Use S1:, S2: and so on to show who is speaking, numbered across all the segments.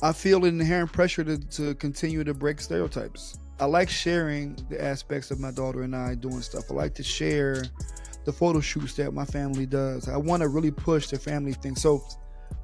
S1: I feel an inherent pressure to continue to break stereotypes. I like sharing the aspects of my daughter and I doing stuff. I like to share the photo shoots that my family does. I want to really push the family thing. So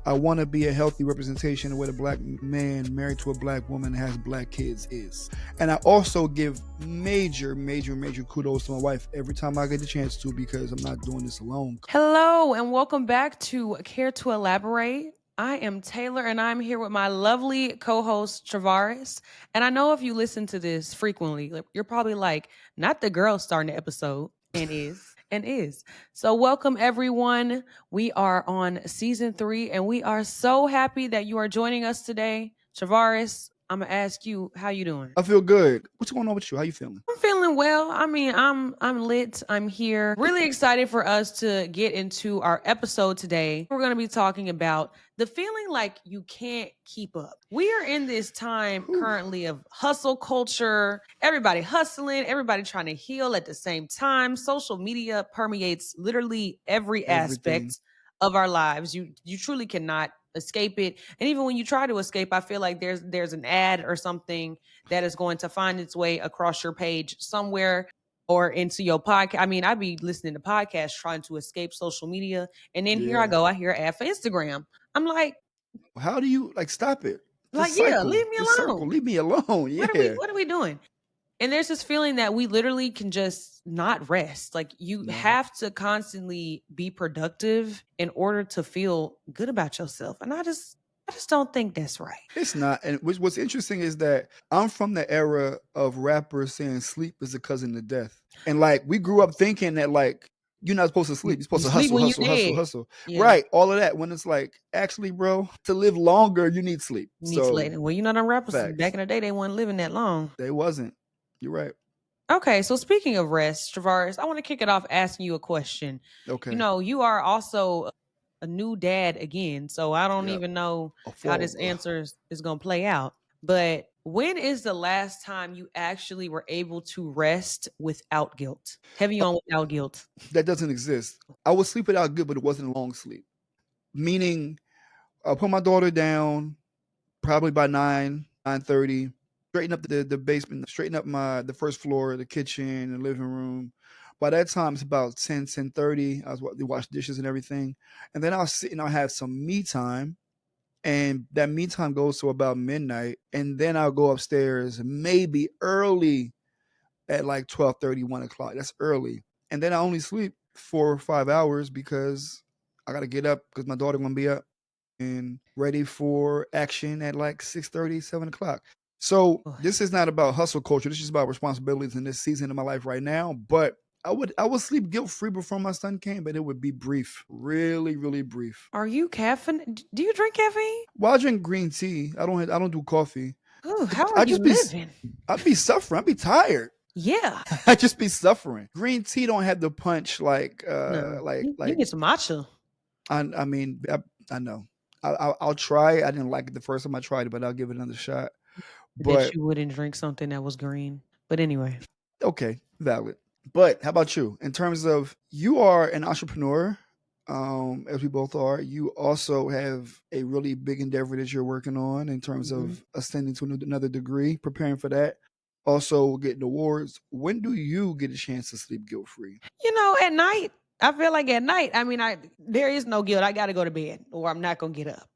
S1: I want to be a healthy representation of what a black man married to a black woman that has black kids is. And I also give major kudos to my wife every time I get the chance to, because I'm not doing this alone.
S2: Hello, and welcome back to Care to Elaborate. I am Taylor, and I'm here with my lovely co-host, Travarus. And I know if you listen to this frequently, you're probably like, not the girl starting the episode, and is. So welcome, everyone. We are on season 3, and we are so happy that you are joining us today. Travarus, I'm going to ask you, how you doing?
S1: I feel good. What's going on with you? How you feeling?
S2: I'm feeling well. I mean, I'm lit. I'm here. Really excited for us to get into our episode today. We're going to be talking about the feeling like you can't keep up. We are in this time currently of hustle culture. Everybody hustling, everybody trying to heal at the same time. Social media permeates literally every
S1: Everything.
S2: aspect of our lives. You truly cannot escape it. And even when you try to escape, I feel like there's an ad or something that is going to find its way across your page somewhere or into your podcast. I mean, I'd be listening to podcasts trying to escape social media. And then here I
S1: Yeah.
S2: go, I hear an ad for Instagram. I'm like,
S1: How do you stop it? Just
S2: yeah,
S1: cycle.
S2: leave me
S1: Just circle.
S2: alone.
S1: Leave me alone. Yeah.
S2: What are we doing? And there's this feeling that we literally can just not rest. Like you
S1: No.
S2: have to constantly be productive in order to feel good about yourself. And I just don't think that's right.
S1: It's not. And what's interesting is that I'm from the era of rappers saying sleep is a cousin to death. And like we grew up thinking that like you're not supposed to sleep. You're supposed
S2: You
S1: to
S2: sleep
S1: hustle,
S2: when you
S1: hustle, hustle,
S2: dead.
S1: hustle.
S2: Yeah.
S1: Right. All of that. When it's like, actually, bro, to live longer, you need sleep.
S2: You need to lay. Well, you know them rappers
S1: facts.
S2: back in the day, they weren't living that long.
S1: They wasn't. You're right.
S2: Okay, so speaking of rest, Travarus, I want to kick it off asking you a question.
S1: Okay.
S2: You know, you are also a new dad again, so I don't
S1: Yep.
S2: even know
S1: A
S2: how this
S1: father.
S2: answer is going to play out. But when is the last time you actually were able to rest without guilt? Heavy on without guilt.
S1: That doesn't exist. I would sleep without good, but it wasn't a long sleep. Meaning, I'll put my daughter down probably by 9:30. Straighten up the basement, straighten up the first floor, the kitchen, the living room. By that time, it's about 10:30. I was wash dishes and everything, and then I'll sit and I'll have some me time, and that me time goes to about midnight, and then I'll go upstairs maybe early at like 12:30, 1 o'clock. That's early, and then I only sleep 4 or 5 hours because I got to get up because my daughter gonna be up and ready for action at like 6:30, 7 o'clock. So this is not about hustle culture. This is about responsibilities in this season of my life right now. But I would sleep guilt free before my son came, but it would be brief, really brief.
S2: Are you caffeine? Do you drink caffeine?
S1: Well, I drink green tea. I don't do coffee.
S2: Ooh, how are
S1: I
S2: you
S1: just be
S2: living?
S1: I'd be suffering. I'd be tired.
S2: Yeah.
S1: I just be suffering. Green tea don't have the punch like
S2: No. You
S1: like
S2: get some matcha.
S1: I mean I know. I'll try it. I didn't like it the first time I tried it, but I'll give it another shot.
S2: That
S1: But
S2: you wouldn't drink something that was green. But anyway.
S1: okay, valid. But how about you? In terms of you are an entrepreneur, as we both are. You also have a really big endeavor that you're working on in terms of ascending to another degree, preparing for that. Also getting awards. When do you get a chance to sleep guilt free?
S2: You know, at night, I feel like at night, I mean, there is no guilt. I got to go to bed or I'm not going to get up.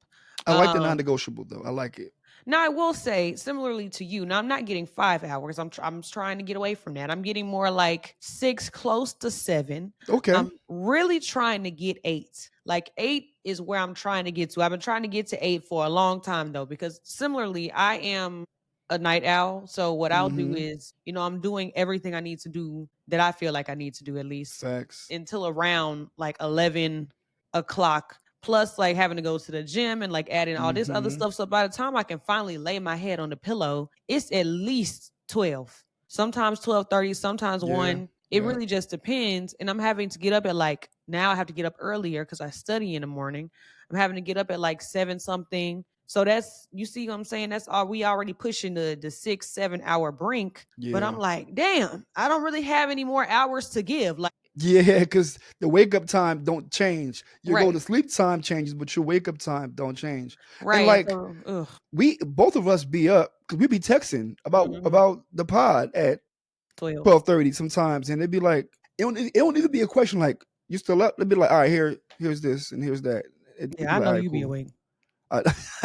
S1: I like the non-negotiable though. I like it.
S2: Now, I will say, similarly to you, now I'm not getting 5 hours. I'm trying to get away from that. I'm getting more like 6, close to 7.
S1: Okay.
S2: I'm really trying to get 8. Like 8 is where I'm trying to get to. I've been trying to get to 8 for a long time though, because similarly, I am a night owl. So what I'll do is, you know, I'm doing everything I need to do that I feel like I need to do at least
S1: Facts.
S2: until around like 11 o'clock. Plus, like having to go to the gym and like adding all this other stuff. So by the time I can finally lay my head on the pillow, it's at least 12. Sometimes 12:30, sometimes 1. It really just depends. And I'm having to get up at like, now I have to get up earlier because I study in the morning. I'm having to get up at like 7 something. So that's, you see what I'm saying? That's all, we already pushing the 6-7 hour brink. But I'm like, damn, I don't really have any more hours to give. Like
S1: Yeah, because the wake up time don't change. Your go
S2: Right.
S1: to sleep time changes, but your wake up time don't change. And
S2: Right. And
S1: like
S2: so, ugh.
S1: we both of us be up because we be texting
S2: Mhm.
S1: about the pod at
S2: 12.
S1: 12:30 sometimes, and it'd be like it don't even be a question like you still up. It'd be like, all right, here's this and here's that. It'd
S2: Yeah,
S1: be
S2: I
S1: like,
S2: know
S1: all right,
S2: you be
S1: cool.
S2: awake.
S1: I,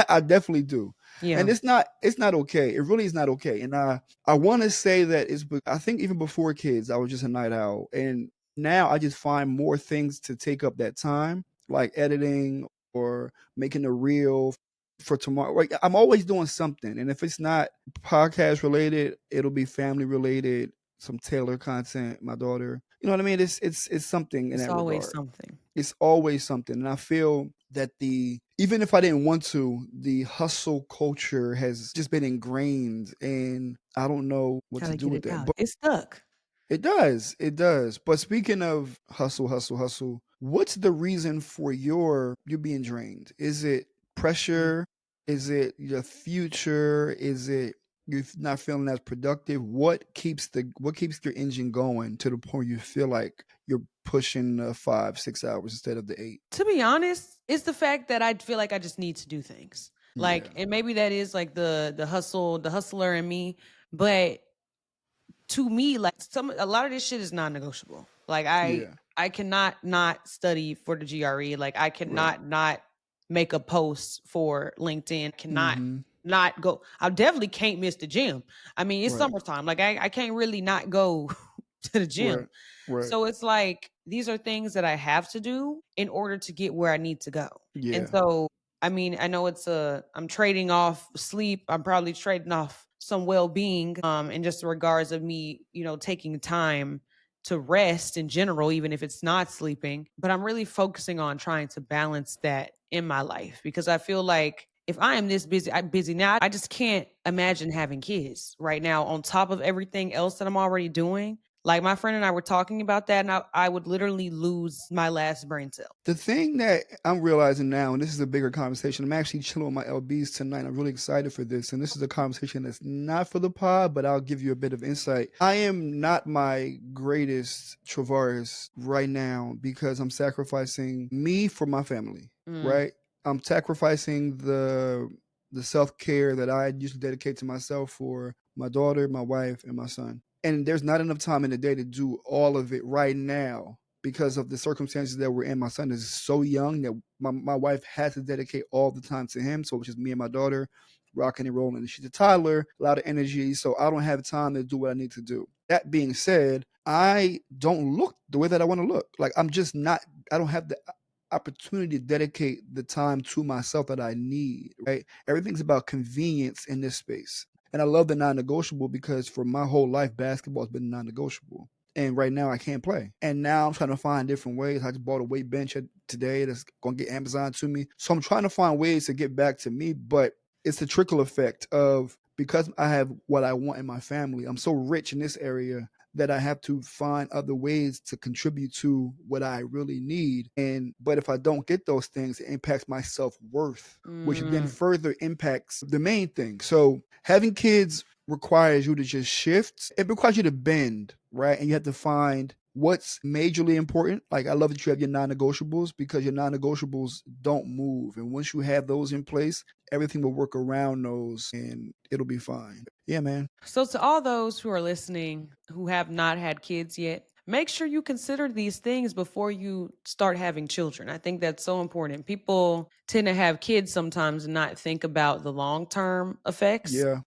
S1: I definitely do,
S2: Yeah.
S1: and it's not okay. It really is not okay. And I want to say that I think even before kids, I was just a night owl, and now I just find more things to take up that time, like editing or making a reel for tomorrow. Like I'm always doing something, and if it's not podcast related, it'll be family related, some Taylor content, my daughter. You know what I mean? It's something in
S2: It's
S1: that
S2: always
S1: regard.
S2: something.
S1: It's always something. And I feel that the even if I didn't want to, the hustle culture has just been ingrained and I don't know what
S2: How
S1: to
S2: to
S1: do
S2: get
S1: with
S2: it
S1: that.
S2: out.
S1: But
S2: It's stuck.
S1: it does. It does. But speaking of hustle, hustle, hustle, what's the reason for you being drained? Is it
S2: Mm.
S1: pressure? Is it your future? Is it you're not feeling as productive? What keeps your engine going to the point you feel like you're pushing 5, 6 hours instead of the 8?
S2: To be honest, it's the fact that I feel like I just need to do things. Like,
S1: Yeah.
S2: and maybe that is like the hustler in me, but to me, like a lot of this shit is non-negotiable. Like
S1: Yeah.
S2: I cannot not study for the GRE. Like I
S1: Right.
S2: cannot not make a post for LinkedIn. Cannot
S1: Mm-hmm.
S2: not go. I definitely can't miss the gym. I mean, it's
S1: Right.
S2: summertime. Like I can't really not go to the
S1: Right.
S2: gym.
S1: Right.
S2: So it's like these are things that I have to do in order to get where I need to go. And
S1: Yeah.
S2: so I mean, I know I'm trading off sleep. I'm probably trading off some well-being in just the regards of me, taking time to rest in general, even if it's not sleeping. But I'm really focusing on trying to balance that in my life because I feel like if I am this busy, I'm busy now. I just can't imagine having kids right now on top of everything else that I'm already doing. Like my friend and I were talking about that, and I would literally lose my last brain cell.
S1: The thing that I'm realizing now, and this is a bigger conversation, I'm actually chilling with my LBs tonight. I'm really excited for this. And this is a conversation that's not for the pod, but I'll give you a bit of insight. I am not my greatest Travarus right now because I'm sacrificing me for my family,
S2: Mm.
S1: right? I'm sacrificing the self-care that I used to dedicate to myself for my daughter, my wife, and my son. And there's not enough time in the day to do all of it right now because of the circumstances that we're in. My son is so young that my wife had to dedicate all the time to him. So it was just me and my daughter rocking and rolling. And she's a toddler, a lot of energy. So I don't have time to do what I need to do. That being said, I don't look the way that I want to look. Like I'm just not, I don't have the opportunity to dedicate the time to myself that I need, right? Everything's about convenience in this space. And I love the non negotiable because for my whole life, basketball has been non negotiable. And right now I can't play. And now I'm trying to find different ways. I just bought a weight bench today that's going to get Amazon to me. So I'm trying to find ways to get back to me, but it's the trickle effect of because I have what I want in my family. I'm so rich in this area that I have to find other ways to contribute to what I really need. And but if I don't get those things, it impacts my self-worth, which then
S2: Mm.
S1: further impacts the main thing. So having kids requires you to just shift. It requires you to bend, right? And you have to find what's majorly important. Like I love that you have your non-negotiables because your non-negotiables don't move. And once you have those in place, everything will work around those and it'll be fine. Yeah, man.
S2: So, to all those who are listening who have not had kids yet, make sure you consider these things before you start having children. I think that's so important. People tend to have kids sometimes and not think about the long term effects.
S1: Yeah.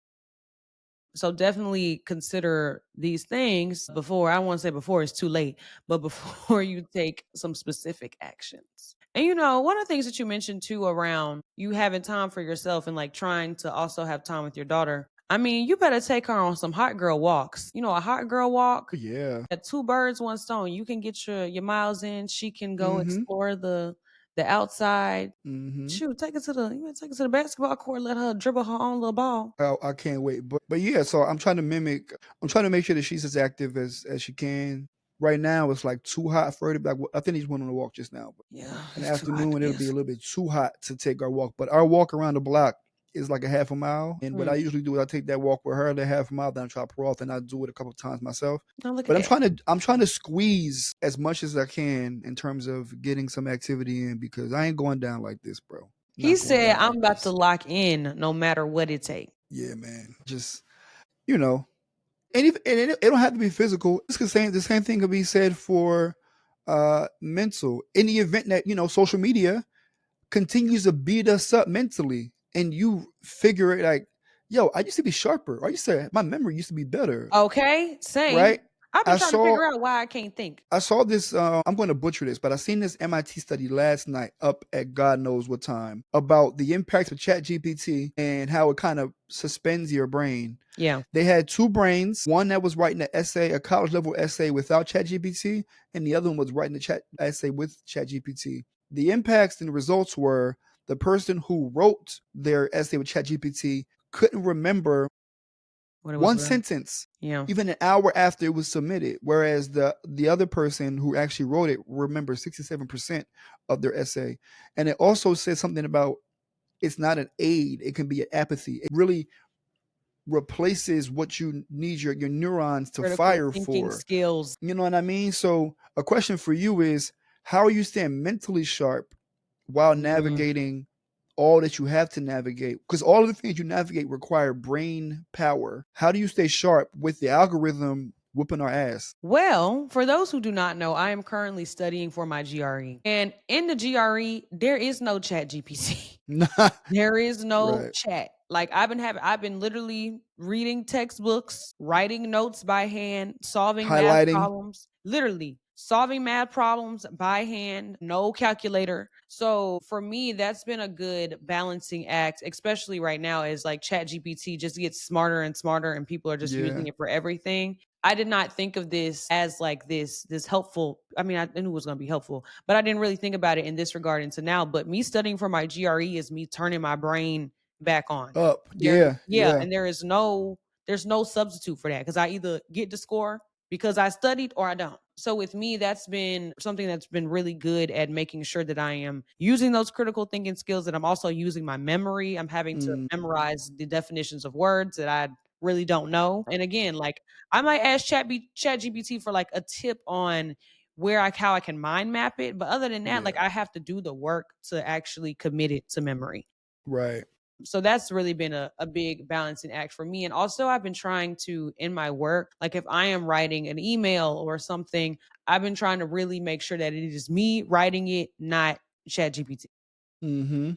S2: So, definitely consider these things before, I want to say before it's too late, but before you take some specific actions. And one of the things that you mentioned too around you having time for yourself and like trying to also have time with your daughter. I mean, you better take her on some hot girl walks. A hot girl walk,
S1: Yeah.
S2: at two birds, one stone. You can get your miles in. She can go
S1: Mhm.
S2: explore the outside.
S1: Mhm.
S2: Shoot, you better take her to the basketball court, let her dribble her own little ball.
S1: I can't wait. But yeah, so I'm trying to make sure that she's as active as she can. Right now it's like too hot for her to be like I think he's went on a walk just now. But
S2: Yeah,
S1: in the
S2: it's too hot to
S1: afternoon it'll be
S2: miss.
S1: a little bit too hot to take our walk. But our walk around the block is like a half a mile. And what I usually do is I take that walk with her, the half a mile, then I try to pull off, and I do it a couple of times myself.
S2: Oh, look at
S1: But
S2: that.
S1: I'm trying to squeeze as much as I can in terms of getting some activity in because I ain't going down like this, bro.
S2: He
S1: Not going
S2: said,
S1: down
S2: I'm
S1: like
S2: about to
S1: this.
S2: lock in no matter what it takes.
S1: Yeah, man. Just you know, and it don't have to be physical. The same thing could be said for mental. In the event that social media continues to beat us up mentally, and you figure it like, yo, I used to be sharper. Or I used to my memory used to be better,
S2: Okay, same.
S1: right?
S2: I've been
S1: I
S2: trying to
S1: saw
S2: figure out why I can't think.
S1: I saw this. I'm going to butcher this, but I seen this MIT study last night, up at God knows what time, about the impact of ChatGPT and how it kind of suspends your brain.
S2: Yeah.
S1: They had two brains, one that was writing an essay, a college level essay without ChatGPT, and the other one was writing a chat essay with ChatGPT. The impacts and the results were the person who wrote their essay with ChatGPT couldn't remember
S2: What it was
S1: one
S2: about.
S1: sentence
S2: Yeah.
S1: even an hour after it was submitted, whereas the other person who actually wrote it remembers 67% of their essay. And it also says something about it's not an aid, it can be an apathy. It really replaces what you need your neurons to
S2: Critical
S1: fire
S2: thinking
S1: for.
S2: skills.
S1: You know what I mean? So a question for you is, how are you staying mentally sharp while
S2: Mm.
S1: navigating all that you have to navigate? Because all of the things you navigate require brain power. How do you stay sharp with the algorithm whooping our ass?
S2: Well, for those who do not know, I am currently studying for my GRE. And in the GRE, there is no chat GPT. There is no
S1: Right.
S2: chat. Like I've been literally reading textbooks, writing notes by hand, solving math
S1: Highlighting.
S2: problems, literally solving math problems by hand, no calculator. So for me, that's been a good balancing act, especially right now as like chat GPT just gets smarter and smarter and people are just
S1: Yeah.
S2: using it for everything. I did not think of this as like this helpful. I mean, I knew it was going to be helpful, but I didn't really think about it in this regard until now. But me studying for my GRE is me turning my brain back on.
S1: Up.
S2: There,
S1: Yeah.
S2: yeah,
S1: Yeah.
S2: and there's no substitute for that because I either get the score because I studied or I don't. So with me, that's been something that's been really good at making sure that I am using those critical thinking skills, that I'm also using my memory. I'm having to
S1: Mm,
S2: memorize the definitions of words that I really don't know. And again, like I might ask Chat GPT for like a tip on how I can mind map it. But other than that, like
S1: yeah.
S2: I have to do the work to actually commit it to memory.
S1: Right.
S2: So that's really been a big balancing act for me. And also I've been trying to in my work, like if I am writing an email or something, I've been trying to really make sure that it is me writing it, not Chat GPT.
S1: Mm-hmm.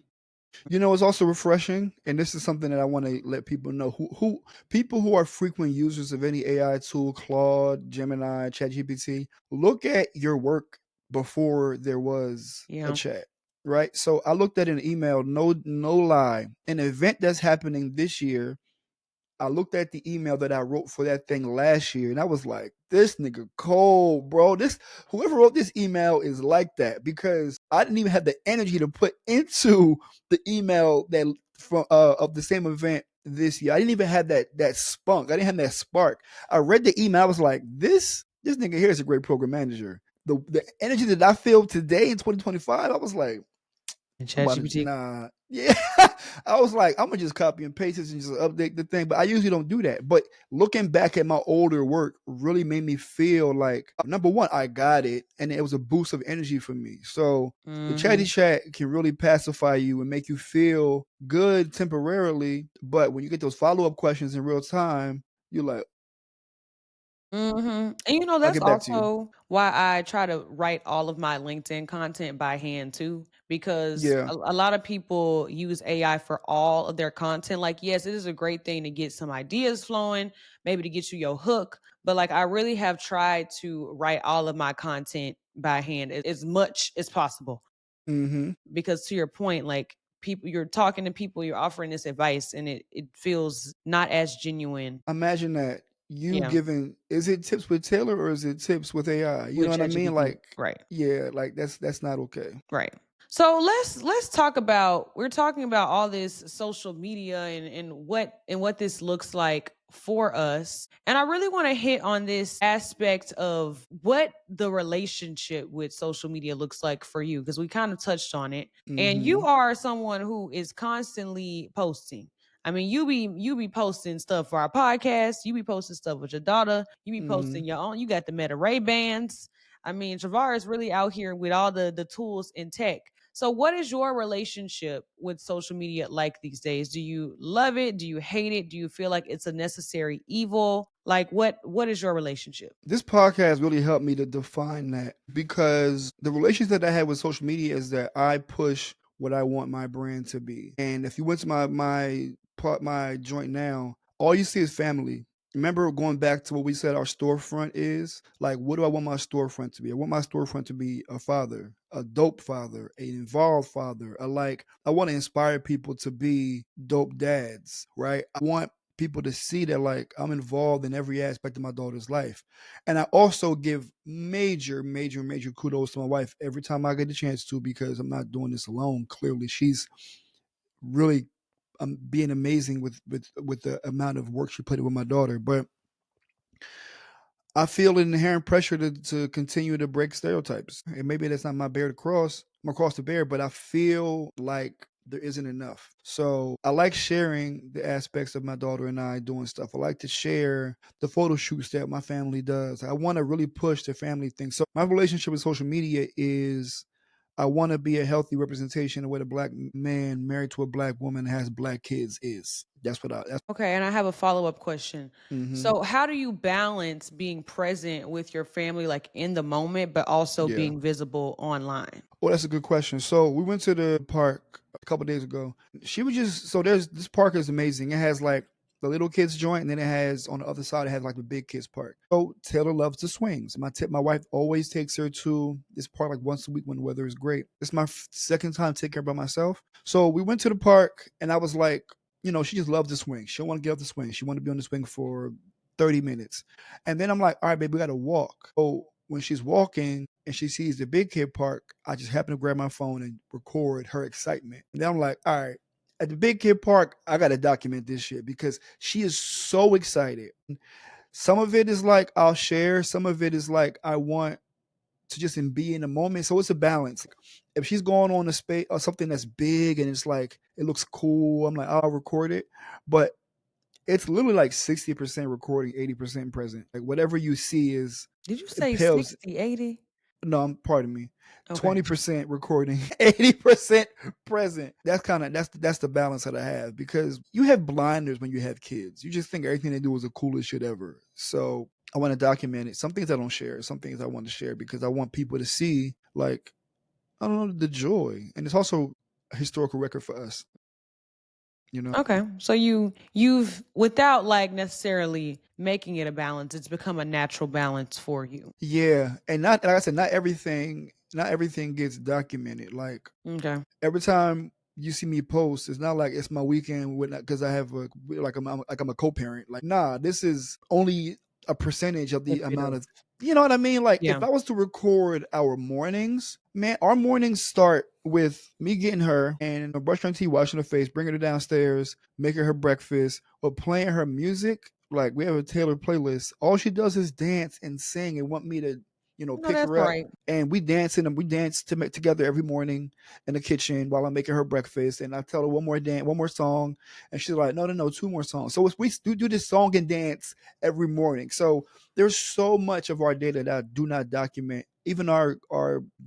S1: It's also refreshing, and this is something that I want to let people know who people who are frequent users of any AI tool, Claude, Gemini, ChatGPT, look at your work before there was a
S2: Yeah.
S1: chat, right? So I looked at an email, no lie, an event that's happening this year. I looked at the email that I wrote for that thing last year, and I was like, "This nigga cold, bro. This whoever wrote this email is like that," because I didn't even have the energy to put into the email that from of the same event this year. I didn't even have that spunk. I didn't have that spark. I read the email. I was like, "This nigga here is a great program manager." The energy that I feel today in 2025, I was like,
S2: And
S1: I'm
S2: Chat
S1: about to
S2: GPT.
S1: nah. Yeah. I was like, I'm gonna just copy and paste this and just update the thing. But I usually don't do that. But looking back at my older work really made me feel like number one, I got it, and it was a boost of energy for me. So the chatty
S2: Hmm.
S1: chat can really pacify you and make you feel good temporarily. But when you get those follow-up questions in real time, you're like,
S2: Mhm. And
S1: I'll
S2: that's
S1: get back to you.
S2: also why I try to write all of my LinkedIn content by hand too, because
S1: Yeah.
S2: a lot of people use AI for all of their content. Like, yes, it is a great thing to get some ideas flowing, maybe to get you your hook. But like, I really have tried to write all of my content by hand as much as possible.
S1: Mm-hmm.
S2: Because to your point, like people, you're talking to people, you're offering this advice, and it feels not as genuine.
S1: Imagine that you
S2: Yeah,
S1: giving is it tips with Taylor or is it tips with AI? You know
S2: with
S1: what I mean?
S2: ChatGPT,
S1: Like,
S2: right?
S1: yeah, like that's not okay.
S2: Right. So let's talk about, we're talking about all this social media and what this looks like for us. And I really want to hit on this aspect of what the relationship with social media looks like for you, because we kind of touched on it. And you
S1: Hmm.
S2: are someone who is constantly posting. I mean, you be posting stuff for our podcast, you be posting stuff with your daughter, you be
S1: Hmm.
S2: posting your own, you got the Meta Ray bands. I mean, Travarus really out here with all the tools in tech. So, what is your relationship with social media like these days? Do you love it? Do you hate it? Do you feel like it's a necessary evil? Like, what is your relationship?
S1: This podcast really helped me to define that because the relationship that I had with social media is that I push what I want my brand to be. And if you went to my joint now, all you see is family. Remember going back to what we said our storefront is? Like, what do I want my storefront to be? I want my storefront to be a father, a dope father, an involved father. I want to inspire people to be dope dads, right? I want people to see that like I'm involved in every aspect of my daughter's life. And I also give major, major, major kudos to my wife every time I get the chance to because I'm not doing this alone. Clearly, she's really being amazing with the amount of work she put in with my daughter. But I feel an inherent pressure to continue to break stereotypes. And maybe that's not my bear to cross, my cross to bear, but I feel like there isn't enough. So I like sharing the aspects of my daughter and I doing stuff. I like to share the photo shoots that my family does. I want to really push the family thing. So my relationship with social media is I want to be a healthy representation of what a black man married to a black woman has black kids is. That's
S2: Okay, and I have a follow-up question.
S1: hmm
S2: So, how do you balance being present with your family, like in the moment, but also
S1: yeah.
S2: being visible online?
S1: Oh, that's a good question. So we went to the park a couple days ago. She was just so there's this park is amazing. It has like the little kids joint, and then it has on the other side it has like the big kids park. So Taylor loves the swings. My wife always takes her to this park like once a week when the weather is great. It's my second time taking her by myself. So we went to the park, and I was like, she just loves the swing. She don't want to get off the swing. She want to be on the swing for 30 minutes. And then I'm like, all right, baby, we got to walk. So when she's walking and she sees the big kid park, I just happen to grab my phone and record her excitement. And then I'm like, all right, at the big kid park, I got to document this shit because she is so excited. Some of it is like I'll share, some of it is like I want to just be in the moment. So it's a balance. If she's going on a space or something that's big and it's like it looks cool, I'm like, I'll record it. But it's literally like 60% recording, 80% present. Like whatever you see is
S2: Did you
S1: it
S2: say
S1: pales.
S2: 60, 80?
S1: No, pardon me.
S2: Okay.
S1: 20% recording, 80% present. That's the balance that I have because you have blinders when you have kids. You just think everything they do is the coolest shit ever. So I want to document it. Some things I don't share, some things I want to share because I want people to see like I don't know the joy. And it's also a historical record for us, you know.
S2: Okay. So you've, without like necessarily making it a balance, it's become a natural balance for you.
S1: Yeah, and not like I said, not everything gets documented. Like
S2: Okay.
S1: every time you see me post, it's not like it's my weekend with because I have I'm a co-parent. Like, nah, this is only a percentage of
S2: A
S1: the
S2: bit
S1: amount
S2: of,
S1: of you know what I mean? Like
S2: yeah.
S1: if I was to record our mornings, man, our mornings start with me getting her and brushing her teeth, washing her face, bringing her downstairs, making her breakfast, or playing her music. Like we have a tailored playlist. All she does is dance and sing and want me to,
S2: No,
S1: pick
S2: that's
S1: her up.
S2: right.
S1: And we dance together every morning in the kitchen while I'm making her breakfast. And I tell her one more song, and she's like, no, no, no, two more songs. So we do this song and dance every morning. So there's so much of our day that I do not document. Even our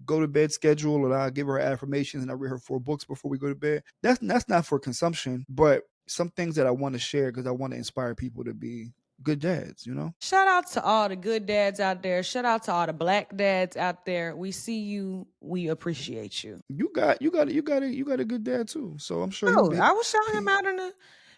S1: go to bed schedule, and I give her affirmations and I read her 4 books before we go to bed. That's not for consumption, but some things that I want to share because I want to inspire people to be good dads.
S2: Shout out to all the good dads out there. Shout out to all the black dads out there. We see you. We appreciate you.
S1: You got a good dad too. So I'm sure he'll
S2: Oh,
S1: be
S2: I was shouting him
S1: he
S2: out in the.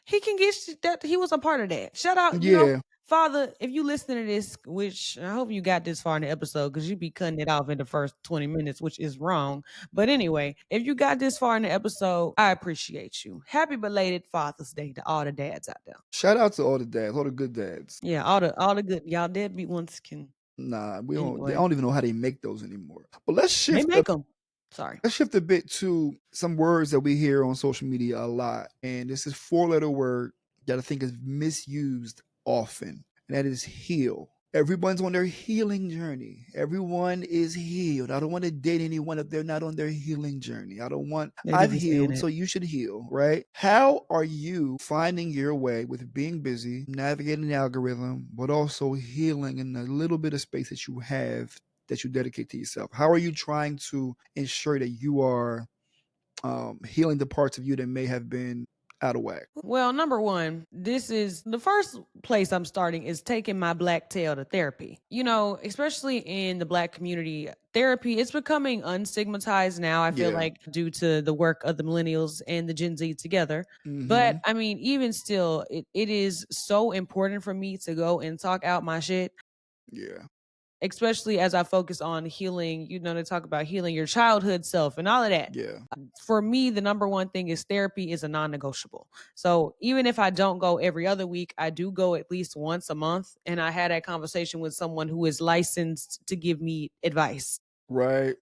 S2: He can get that. He was a part of that. Shout out,
S1: yeah.
S2: Father. If you listen to this, which I hope you got this far in the episode, because you be cutting it off in the first 20 minutes, which is wrong. But anyway, if you got this far in the episode, I appreciate you. Happy belated Father's Day to all the dads out there.
S1: Shout out to all the dads, all the good dads.
S2: Yeah, all the good y'all deadbeat ones can
S1: Nah, they
S2: anyway.
S1: don't even know how they make those anymore. But let's
S2: They
S1: shift.
S2: make them. Sorry.
S1: Let's shift a bit to some words that we hear on social media a lot. And this is 4-letter word that I think is misused often, and that is heal. Everyone's on their healing journey. Everyone is healed. I don't want to date anyone if they're not on their healing journey.
S2: They do
S1: I've
S2: be saying
S1: healed,
S2: it.
S1: so you should heal, right? How are you finding your way with being busy, navigating the algorithm, but also healing in a little bit of space that you have that you dedicate to yourself? How are you trying to ensure that you are healing the parts of you that may have been out of whack?
S2: Well, number one, this is the first place I'm starting is taking my black tail to therapy. You know, especially in the black community, therapy it's becoming unstigmatized now. I feel
S1: Yeah.
S2: like due to the work of the millennials and the Gen Z together. But
S1: Mm-hmm.
S2: I mean, even still, it is so important for me to go and talk out my shit,
S1: Yeah.
S2: especially as I focus on healing. You know, they talk about healing your childhood self and all of that.
S1: Yeah.
S2: For me, the number one thing is therapy is a non-negotiable. So even if I don't go every other week, I do go at least once a month. And I had that conversation with someone who is licensed to give me advice
S1: Right.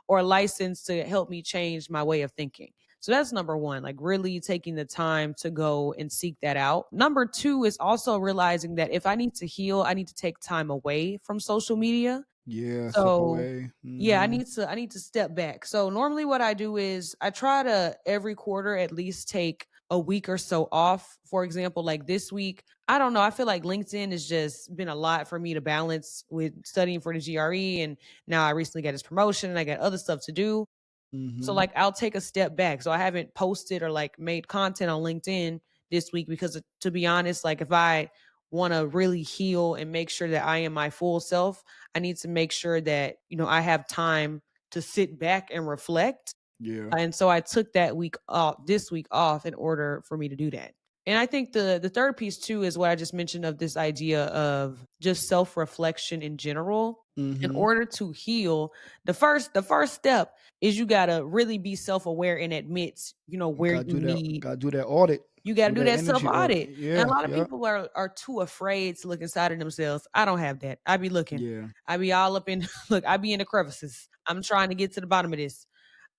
S2: or licensed to help me change my way of thinking. So that's number one, like really taking the time to go and seek that out. Number two is also realizing that if I need to heal, I need to take time away from social media.
S1: Yeah. Step
S2: So
S1: away.
S2: yeah,
S1: Mm-hmm.
S2: I need to step back. So normally what I do is I try to every quarter at least take a week or so off. For example, like this week, I don't know, I feel like LinkedIn has just been a lot for me to balance with studying for the GRE, and now I recently got this promotion and I got other stuff to do. So
S1: Mm-hmm.
S2: like I'll take a step back. So I haven't posted or like made content on LinkedIn this week because to be honest, like if I want to really heal and make sure that I am my full self, I need to make sure that, you know, I have time to sit back and reflect.
S1: Yeah.
S2: And so I took that week off, this week off in order for me to do that. And I think the third piece too is what I just mentioned of this idea of just self-reflection in general. In
S1: Mm-hmm.
S2: order to heal, the first step is you gotta really be self-aware and admit, you know, where
S1: Gotta
S2: you
S1: do that.
S2: need
S1: Gotta do that audit.
S2: you got to
S1: Do
S2: do
S1: that
S2: that self
S1: energy audit.
S2: audit. And
S1: Yeah.
S2: a lot of
S1: Yeah.
S2: people are too afraid to look inside of themselves. I don't have that. I be looking.
S1: Yeah.
S2: I be all up in look, I be in the crevices. I'm trying to get to the bottom of this.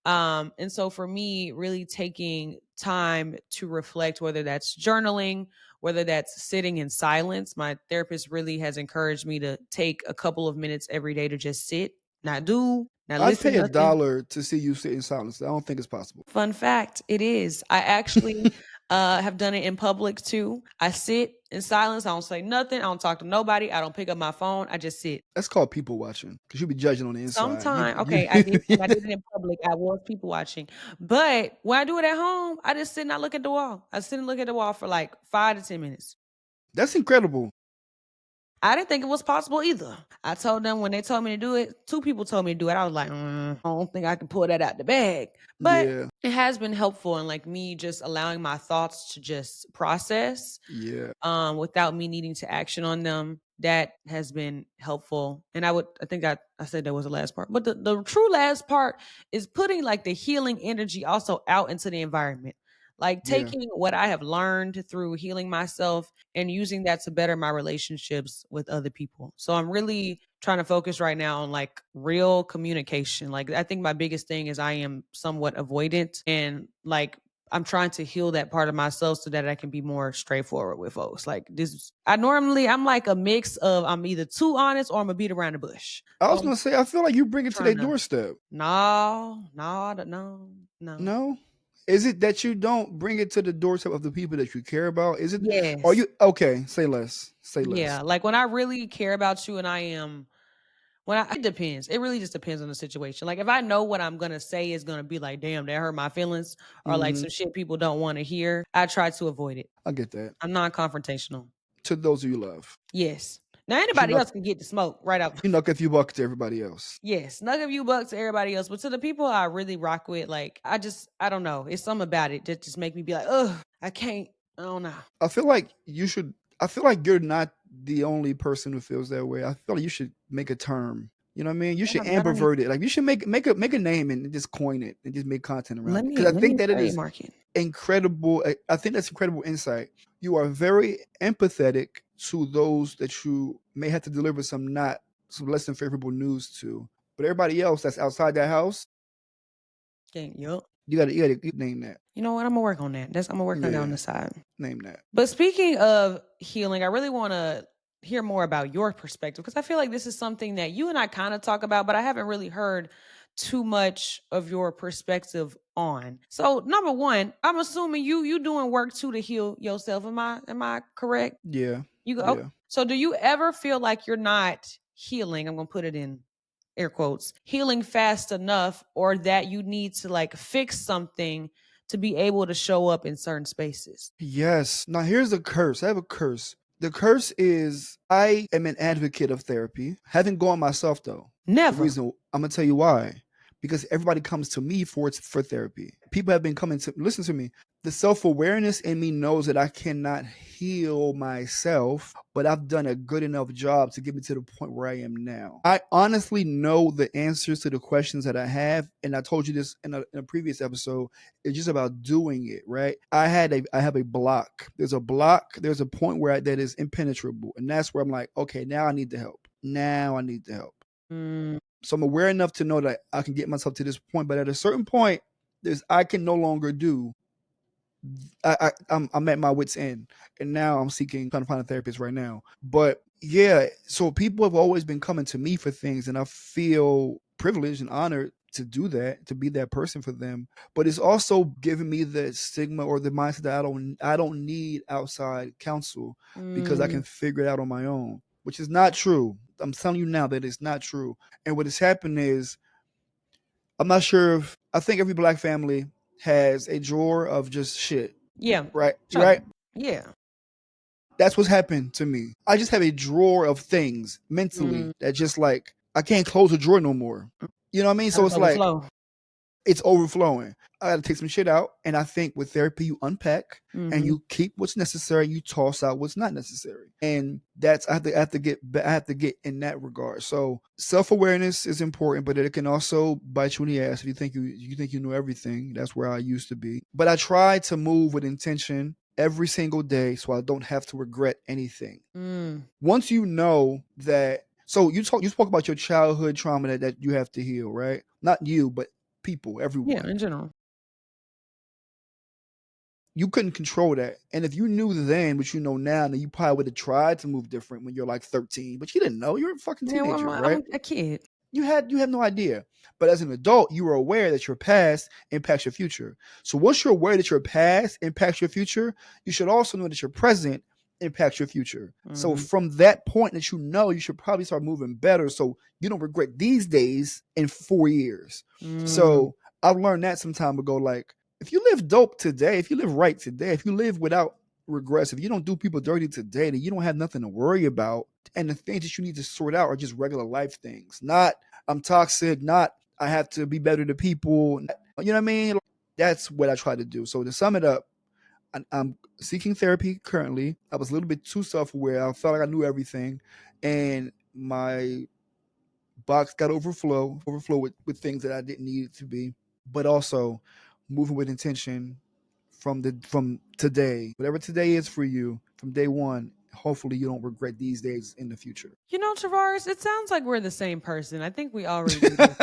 S2: And so for me, really taking time to reflect, whether that's journaling, whether that's sitting in silence. My therapist really has encouraged me to take a couple of minutes every day to just sit, not do, not
S1: I'd
S2: listen,
S1: pay a
S2: nothing.
S1: dollar to see you sit in silence. I don't think it's possible.
S2: Fun fact, it is. I actually have done it in public too. I sit in silence. I don't say nothing. I don't talk to nobody. I don't pick up my phone. I just sit.
S1: That's called people watching because you be judging on the inside.
S2: Sometime, okay, I did when I did it in public, I was people watching. But when I do it at home, I just sit and I look at the wall. I sit and look at the wall for like 5 to 10 minutes.
S1: That's incredible.
S2: I didn't think it was possible either. I told them when they told me to do it, two people told me to do it. I was like, I don't think I can pull that out the bag. But
S1: Yeah.
S2: it has been helpful in like me just allowing my thoughts to just process
S1: Yeah.
S2: without me needing to action on them. That has been helpful. And I think I said that was the last part. But the true last part is putting like the healing energy also out into the environment. Like
S1: Yeah.
S2: taking what I have learned through healing myself and using that to better my relationships with other people. So I'm really trying to focus right now on like real communication. Like I think my biggest thing is I am somewhat avoidant and like I'm trying to heal that part of myself so that I can be more straightforward with folks. Like this I'm like a mix of I'm either too honest or I'm gonna beat around the bush.
S1: I
S2: So
S1: was
S2: I'm
S1: gonna say I feel like you bring it to their
S2: trying to
S1: doorstep.
S2: no.
S1: No? Is it that you don't bring it to the doorstep of the people that you care about? Is it are
S2: Yes.
S1: you okay, say less. Say less.
S2: Yeah. Like when I really care about you and I am it depends. It really just depends on the situation. Like if I know what I'm gonna say is gonna be like, damn, that hurt my feelings, or like
S1: Mhm.
S2: some shit people don't want to hear, I try to avoid it.
S1: I get that.
S2: I'm non-confrontational.
S1: To those who you love.
S2: Yes. Now
S1: But
S2: anybody else can get the smoke right out.
S1: you knock a few bucks to everybody else.
S2: Yes, snug of you bucks to everybody else, but to the people I really rock with, like I don't know. It's something about it that just make me be like, ugh, I can't. I don't know.
S1: I feel like you should I feel like you're not the only person who feels that way. I feel like you should make a term. You know what I mean? You should
S2: I don't need.
S1: ambivert it. Like you should make a name and just coin it and just make content around it. Because I
S2: Let
S1: think
S2: me
S1: that it is
S2: trademark it.
S1: incredible. I think that's incredible insight. You are very empathetic to those that you may have to deliver some less than favorable news to. But everybody else that's outside that house,
S2: Okay, yup.
S1: You gotta name that.
S2: You know what? I'm gonna work on that. I'm gonna work on that on
S1: Yeah,
S2: the side.
S1: name that.
S2: But speaking of healing, I really want to hear more about your perspective because I feel like this is something that you and I kind of talk about, but I haven't really heard too much of your perspective on. So, number one, I'm assuming you doing work too to heal yourself. Am I correct?
S1: Yeah,
S2: You go.
S1: yeah.
S2: So, do you ever feel like you're not healing? I'm gonna put it in air quotes, healing fast enough, or that you need to like fix something to be able to show up in certain spaces?
S1: Yes. Now here's the curse. I have a curse. The curse is I am an advocate of therapy. Haven't gone myself though. The
S2: Never.
S1: reason I'm gonna tell you why. Because everybody comes to me for therapy. People have been coming to listen to me. The self-awareness in me knows that I cannot heal myself, but I've done a good enough job to get me to the point where I am now. I honestly know the answers to the questions that I have, and I told you this in a previous episode. It's just about doing it, right? I have a block. There's a block. There's a point where that is impenetrable, and that's where I'm like, okay, now I need the help. Now I need the help.
S2: Mm,
S1: So I'm aware enough to know that I can get myself to this point, but at a certain point, there's I can no longer do. I'm at my wit's end, and now I'm trying to find a therapist right now. But yeah, so people have always been coming to me for things, and I feel privileged and honored to do that, to be that person for them. But it's also giving me the stigma or the mindset that I don't need outside counsel because I
S2: mm,
S1: can figure it out on my own, which is not true. I'm telling you now that it's not true. And what has happened is I'm not sure if I think every black family has a drawer of just shit,
S2: yeah.
S1: right?
S2: Sure.
S1: Right?
S2: Yeah.
S1: That's what's happened to me. I just have a drawer of things
S2: Mm,
S1: mentally that just like I can't close a drawer no more. You know what I mean?
S2: let
S1: So
S2: it
S1: it's like
S2: overflow.
S1: it's overflowing. I gotta take some shit out. And I think with therapy, you unpack and
S2: Hmm.
S1: you keep what's necessary, you toss out what's not necessary. And I have to get in that regard. So self-awareness is important, but it can also bite you in the ass if you think you know everything. That's where I used to be. But I try to move with intention every single day so I don't have to regret anything.
S2: Mm,
S1: Once you know that, so you spoke about your childhood trauma that you have to heal, right? Not you, but people,
S2: yeah,
S1: everyone.
S2: in general.
S1: You couldn't control that. And if you knew then what you know now, then you probably would have tried to move different when you're like 13. But you didn't know. You're a fucking
S2: Yeah, well,
S1: teenager, right?
S2: I'm a kid.
S1: You had no idea. But as an adult, you were aware that your past impacts your future. So once you're aware that your past impacts your future, you should also know that your present impacts your future. So
S2: Hmm.
S1: from that point that you know, you should probably start moving better so you don't regret these days in 4 years.
S2: Mm,
S1: So I've learned that some time ago. Like if you live dope today, if you live right today, if you live without regrets, if you don't do people dirty today, then you don't have nothing to worry about. And the things that you need to sort out are just regular life things, not I'm toxic, not I have to be better to people. You know what I mean? That's what I try to do. So to sum it up, I'm seeking therapy currently. I was a little bit too self-aware. I felt like I knew everything, and my box got overflow with things that I didn't need it to be. But also moving with intention from today, whatever today is for you, from day one. Hopefully, you don't regret these days in the future.
S2: You know, Travaris, it sounds like we're the same person. I think we already do this.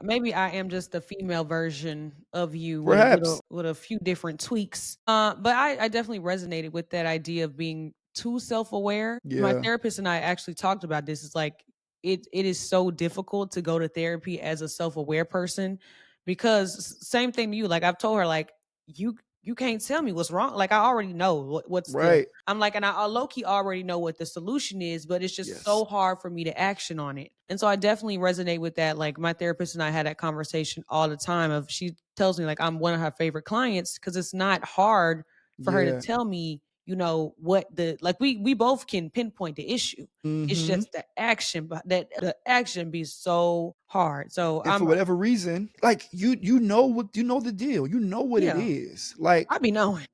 S2: Maybe I am just the female version of you with
S1: Perhaps,
S2: with a few different tweaks. But I definitely resonated with that idea of being too self aware. My
S1: yeah,
S2: therapist and I actually talked about this. It's like it is so difficult to go to therapy as a self aware person because same thing to you. Like I've told her, like you can't tell me what's wrong. Like I already know what's the
S1: right,
S2: I'm like, and I low key already know what the solution is, but it's just
S1: yes.
S2: so hard for me to action on it. And so I definitely resonate with that. Like my therapist and I had that conversation all the time. Of she tells me like I'm one of her favorite clients because it's not hard for her to
S1: Yeah.
S2: tell me, you know, what the like we both can pinpoint the issue. It's
S1: Mm-hmm.
S2: just the action, but that the action be so hard. So
S1: And for
S2: I'm
S1: whatever reason, like you know what you know the deal. You know what it
S2: yeah,
S1: is. Like
S2: I be knowing.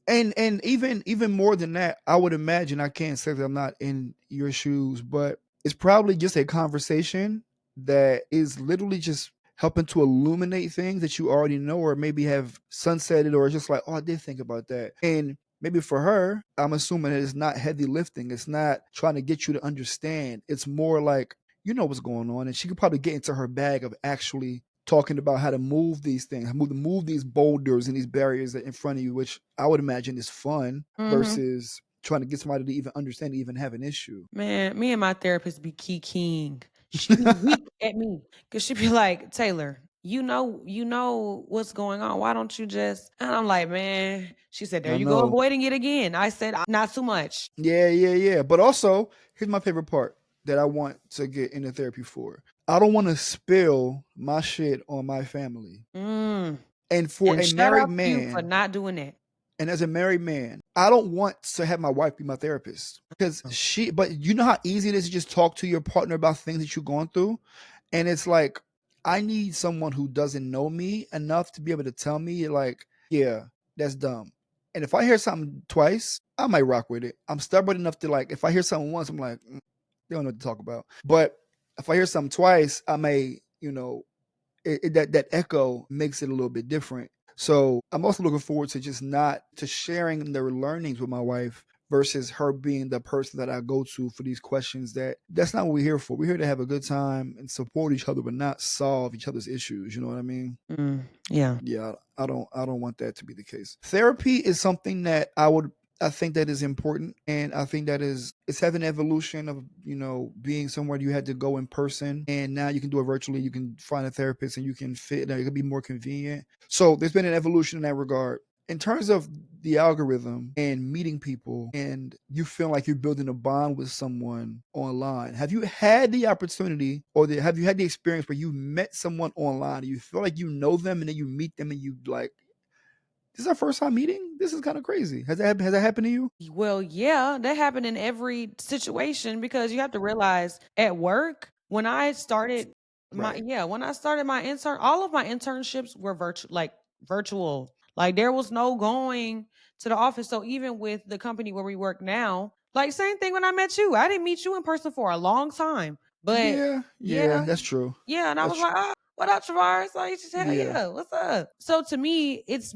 S1: and even more than that, I would imagine I can't say that I'm not in your shoes, but it's probably just a conversation that is literally just helping to illuminate things that you already know or maybe have sunsetted or just like, oh, I did think about that. And maybe for her, I'm assuming it's not heavy lifting. It's not trying to get you to understand. It's more like you know what's going on and she could probably get into her bag of actually talking about how to move these things, move these boulders and these barriers that in front of you, which I would imagine is fun
S2: Mm-hmm.
S1: versus trying to get somebody to even understand, to even have an issue.
S2: Man, me and my therapist be key king. She be weak at me because she be like, Taylor, you know what's going on. Why don't you just? And I'm like, man. She said, there
S1: I
S2: you go,
S1: know.
S2: avoiding it again. I said, not too much.
S1: Yeah. But also, here's my favorite part that I want to get into therapy for. I don't want to spill my shit on my family.
S2: Mm.
S1: And for
S2: And
S1: a
S2: shout
S1: married
S2: out to you for
S1: man,
S2: not doing that.
S1: and as a married man, I don't want to have my wife be my therapist because but you know how easy it is to just talk to your partner about things that you're going through. And it's like, I need someone who doesn't know me enough to be able to tell me, like, yeah, that's dumb. And if I hear something twice, I might rock with it. I'm stubborn enough to, like, if I hear something once, I'm like, they don't know what to talk about. But if I hear something twice, I may, that echo makes it a little bit different. So I'm also looking forward to just not to sharing their learnings with my wife versus her being the person that I go to for these questions. That's not what we're here for. We're here to have a good time and support each other, but not solve each other's issues. You know what I mean?
S2: Yeah.
S1: Yeah, I don't want that to be the case. Therapy is something that I think that is important, and I think that it's having an evolution of being somewhere you had to go in person, and now you can do it virtually. You can find a therapist, and you can fit. It can be more convenient. So there's been an evolution in that regard. In terms of the algorithm and meeting people, and you feel like you're building a bond with someone online, have you had the opportunity, or have you had the experience where you met someone online and you feel like you know them, and then you meet them and you like, this is our first time meeting? This is kind of crazy. Has that happened to you?
S2: Well, yeah, that happened in every situation because you have to realize at work,
S1: Right.
S2: when I started my all of my internships were virtual. Like there was no going to the office. So even with the company where we work now, like same thing when I met you. I didn't meet you in person for a long time. But
S1: Yeah,
S2: yeah,
S1: that's true.
S2: yeah, and I
S1: That's
S2: was like,
S1: true.
S2: "Oh, what up, Travarus?" Like, hell
S1: Yeah.
S2: yeah, what's up? So to me, it's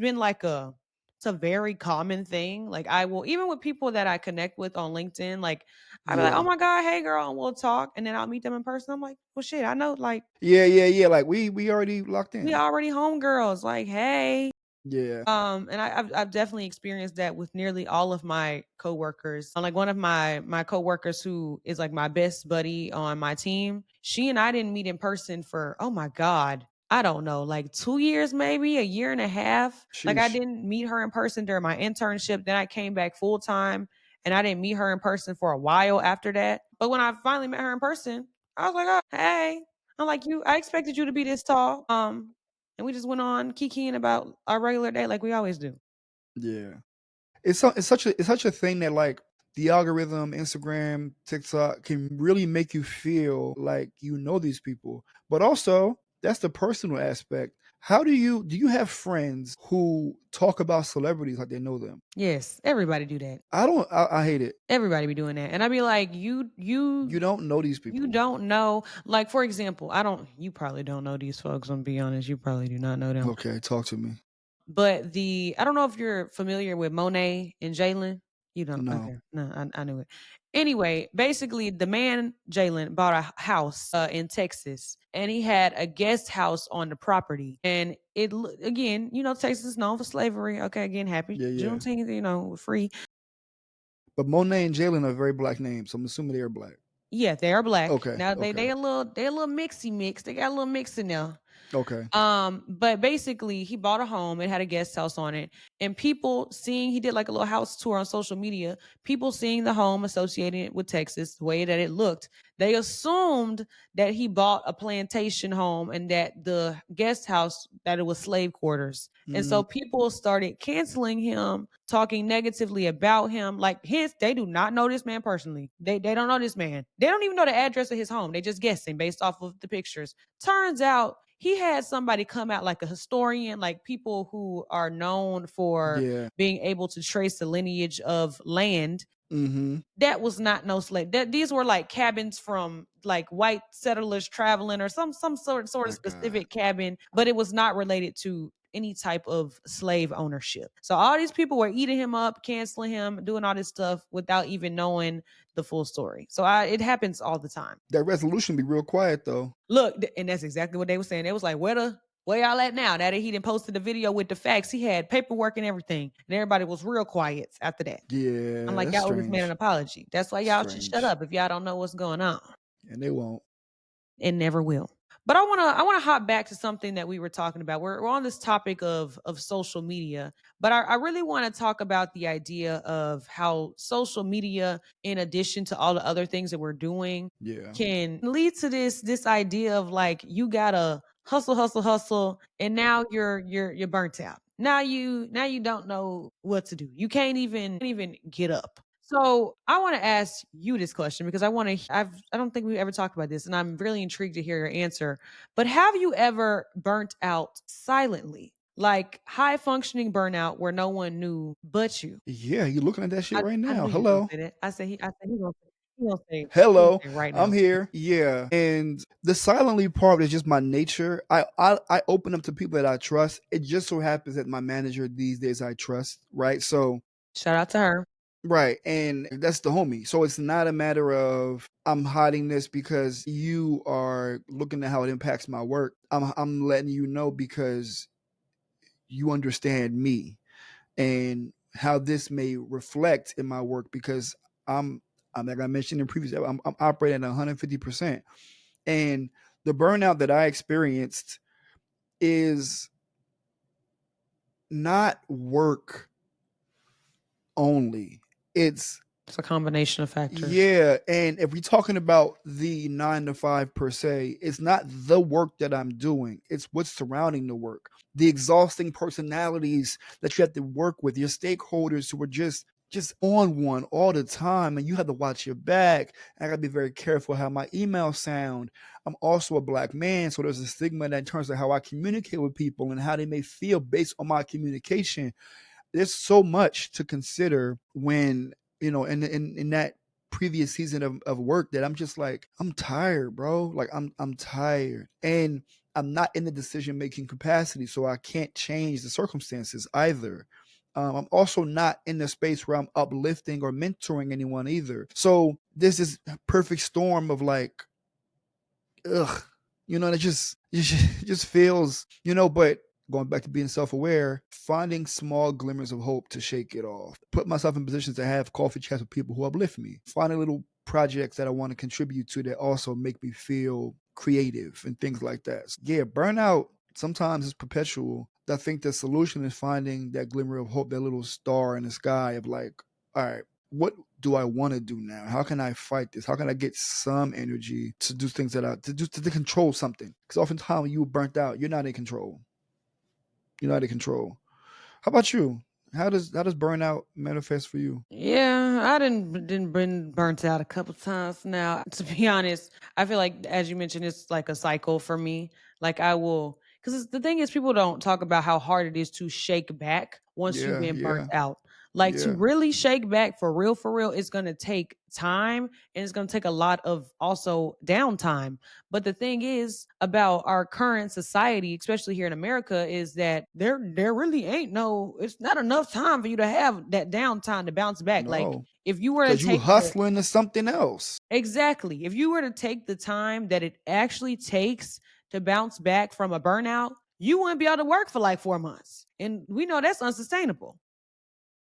S2: a very common thing. Like I will even with people that I connect with on LinkedIn, like I'll be like, "Oh
S1: Yeah.
S2: my god, hey girl," and we'll talk, and then I'll meet them in person. I'm like, "Well, shit, I know, like
S1: Yeah. Like we already locked
S2: we
S1: in.
S2: already homegirls. Like, hey."
S1: Yeah.
S2: And I've definitely experienced that with nearly all of my coworkers. Like one of my coworkers who is like my best buddy on my team, she and I didn't meet in person for oh my god, I don't know, like 2 years, maybe a year and a half. Like I
S1: Sheesh.
S2: didn't meet her in person during my internship. Then I came back full time, and I didn't meet her in person for a while after that. But when I finally met her in person, I was like, oh hey. I'm like you. I expected you to be this tall. And we just went on kikiing about our regular day like we always do.
S1: Yeah. It's such a thing that, like, the algorithm, Instagram, TikTok can really make you feel like you know these people. But also, that's the personal aspect. How do you have friends who talk about celebrities like they know them?
S2: Yes, everybody do that.
S1: I hate it.
S2: Everybody be doing that. And I be like,
S1: You don't know these
S2: you
S1: people.
S2: don't know. Like, for example, you probably don't know these folks. I'm gonna be honest. You probably do not know them.
S1: Okay, talk to me.
S2: But I don't know if you're familiar with Monet and Jalen. You don't.
S1: No.
S2: Okay. No, I knew it. Anyway, basically, the man, Jalen, bought a house in Texas and he had a guest house on the property. And again, Texas is known for slavery. Okay. Again, happy
S1: Yeah.
S2: Juneteenth, free.
S1: But Monet and Jalen are very black names, so I'm assuming they are black.
S2: Yeah, they are black.
S1: Okay.
S2: Now
S1: Okay.
S2: they a little mixy mix. They got a little mix in there.
S1: Okay.
S2: But basically he bought a home, it had a guest house on it, and people seeing he did like a little house tour on social media, people seeing the home associated with Texas, the way that it looked, they assumed that he bought a plantation home and that the guest house that it was slave quarters. And
S1: Mm,
S2: so people started canceling him, talking negatively about him. Like they do not know this man personally. They don't know this man. They don't even know the address of his home. They just guessing based off of the pictures. Turns out he had somebody come out like a historian, like people who are known for
S1: yeah.
S2: being able to trace the lineage of land.
S1: Mm-hmm.
S2: That was not no slave. These were like cabins from like white settlers traveling or some sort of
S1: My God.
S2: specific cabin, but it was not related to any type of slave ownership. So all these people were eating him up, canceling him, doing all this stuff without even knowing the full story. So it happens all the time.
S1: That resolution be real quiet though.
S2: Look, and that's exactly what they were saying. They was like, where y'all at now? Now that he didn't posted the video with the facts, he had paperwork and everything. And everybody was real quiet after that. I'm
S1: Yeah,
S2: like,
S1: that's
S2: y'all owe this man an
S1: strange.
S2: apology. That's why y'all should shut
S1: Strange.
S2: up if y'all don't know what's going on.
S1: And they won't.
S2: And never will. But I wanna hop back to something that we were talking about. We're on this topic of social media, but I really want to talk about the idea of how social media, in addition to all the other things that we're doing,
S1: Yeah.
S2: can lead to this idea of like you gotta hustle, hustle, hustle, and now you're burnt out. Now you don't know what to do. You can't even get up. So I want to ask you this question because I don't think we've ever talked about this, and I'm really intrigued to hear your answer. But have you ever burnt out silently? Like high functioning burnout where no one knew but you.
S1: Yeah, you looking at that shit right
S2: I
S1: now.
S2: knew you were gonna
S1: Hello.
S2: say that. I said he gonna
S1: Hello.
S2: say right
S1: I'm
S2: now.
S1: here. Yeah. And the silently part is just my nature. I open up to people that I trust. It just so happens that my manager these days I trust, right? So
S2: Shout out to her.
S1: right. And that's the homie. So it's not a matter of I'm hiding this because you are looking at how it impacts my work. I'm letting you know because you understand me and how this may reflect in my work because I'm I'm like I mentioned in previous I'm operating at 150%. And the burnout that I experienced is not work only. It's
S2: It's a combination of factors.
S1: yeah, and if we're talking about the 9 to 5 per se, it's not the work that I'm doing. It's what's surrounding the work. The exhausting personalities that you have to work with, your stakeholders who are just on one all the time, and you have to watch your back. I gotta be very careful how my emails sound. I'm also a black man, so there's a stigma that in terms of how I communicate with people and how they may feel based on my communication. There's so much to consider when in that previous season of work that I'm just like I'm tired, bro. Like I'm tired, and I'm not in the decision making capacity, so I can't change the circumstances either. I'm also not in the space where I'm uplifting or mentoring anyone either. So there's this perfect storm of like, ugh, it just feels, but going back to being self-aware, finding small glimmers of hope to shake it off. Put myself in positions to have coffee chats with people who uplift me. Finding little projects that I want to contribute to that also make me feel creative and things like that. So, yeah, burnout sometimes is perpetual. I think the solution is finding that glimmer of hope, that little star in the sky of like, all right, what do I want to do now? How can I fight this? How can I get some energy to do things to control something? Because oftentimes when you're burnt out, you're not in control. You're not in control. How about you? How does burnout manifest for you?
S2: Yeah, I didn't been burnt out a couple times now. To be honest, I feel like as you mentioned, it's like a cycle for me. Like I will, because the thing is, people don't talk about how hard it is to shake back once you've
S1: Yeah,
S2: been burnt
S1: yeah,
S2: out. Like to
S1: yeah.
S2: really shake back for real, it's gonna take time and it's gonna take a lot of also downtime. But the thing is about our current society, especially here in America, is that there really ain't it's not enough time for you to have that downtime to bounce back. Like
S1: No,
S2: if you were to
S1: because you
S2: take the
S1: hustling to something else.
S2: exactly, if you were to take the time that it actually takes to bounce back from a burnout, you wouldn't be able to work for like 4 months. And we know that's unsustainable.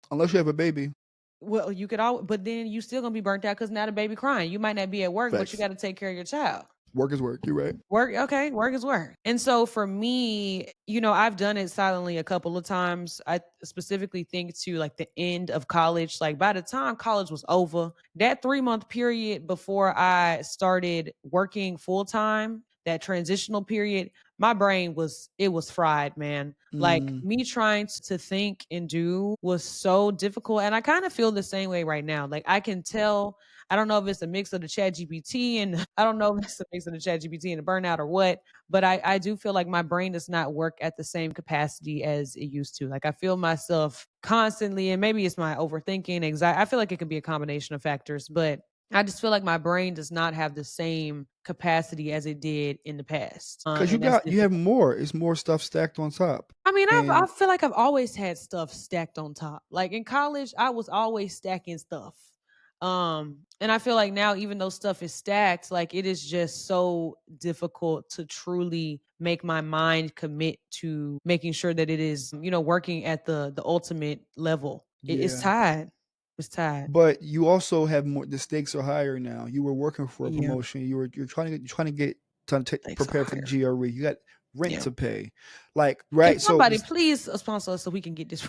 S1: Unless you have a baby.
S2: Well, you could all, but then you still gonna be burnt out because now the baby crying. You might not be at work, but you
S1: Facts.
S2: got to take care of your child.
S1: Work is work. You're right.
S2: Work, okay, work is work. And so for me, I've done it silently a couple of times. I specifically think to like the end of college. Like by the time college was over, that 3 month period before I started working full time, that transitional period, my brain was fried, man. Like
S1: Mm,
S2: me trying to think and do was so difficult. And I kind of feel the same way right now. Like I can tell, I don't know if it's a mix of the chat GPT and I don't know if it's a mix of the chat GPT and the burnout or what, but I do feel like my brain does not work at the same capacity as it used to. Like I feel myself constantly, and maybe it's my overthinking, anxiety. I feel like it could be a combination of factors, but I just feel like my brain does not have the same capacity as it did in the past,
S1: Because
S2: and that's
S1: you have
S2: difficult.
S1: more. It's more stuff stacked on top.
S2: I mean, I
S1: And
S2: feel like I've always had stuff stacked on top. Like in college, I was always stacking stuff. And I feel like now, even though stuff is stacked, like it is just so difficult to truly make my mind commit to making sure that it is, working at the ultimate level. It's
S1: yeah.
S2: tied. It's tied.
S1: But you also have more. The stakes are higher now. You were working for a
S2: Yeah,
S1: promotion. You're trying to
S2: stakes are
S1: prepare for the
S2: higher.
S1: GRE. You got rent
S2: Yeah.
S1: to pay, like
S2: Can
S1: right. So
S2: somebody please sponsor us so we can get this?